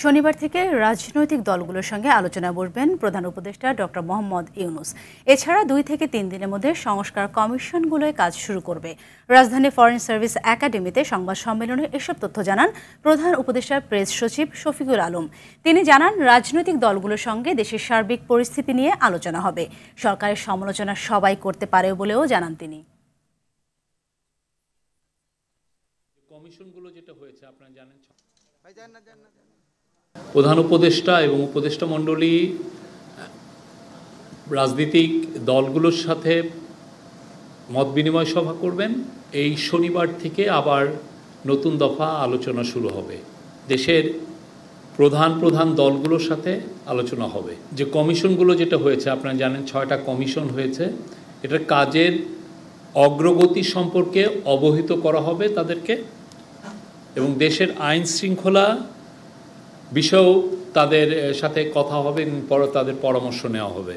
শনিবার থেকে রাজনৈতিক দলগুলোর সঙ্গে আলোচনায় বসবেন প্রধান উপদেষ্টা ডক্টর মোহাম্মদ ইউনূস। এছাড়া 2 থেকে 3 দিনের মধ্যে সংস্কার কমিশনগুলোয় কাজ শুরু করবে। রাজধানী ফরেন সার্ভিস একাডেমিতে সংবাদ সম্মেলনে এসব তথ্য জানান প্রধান উপদেষ্টার প্রেস সচিব শফিকুল আলম। তিনি জানান, রাজনৈতিক দলগুলোর সঙ্গে দেশের সার্বিক পরিস্থিতি নিয়ে আলোচনা হবে। সরকারের সমালোচনা সবাই করতে পারে বলেও জানান তিনি। কমিশনগুলো যেটা হয়েছে আপনারা জানেন, প্রধান উপদেষ্টা এবং উপদেষ্টা মণ্ডলী রাজনৈতিক দলগুলোর সাথে মত বিনিময় সভা করবেন। এই শনিবার থেকে আবার নতুন দফা আলোচনা শুরু হবে। দেশের প্রধান দলগুলোর সাথে আলোচনা হবে। যে কমিশনগুলো যেটা হয়েছে আপনারা জানেন, 6টা কমিশন হয়েছে। এটার কাজের অগ্রগতি সম্পর্কে অবহিত করা হবে তাদেরকে, এবং দেশের আইন শৃঙ্খলা বিষয়েও তাদের সাথে কথা হবে, তাদের পরামর্শ নেওয়া হবে।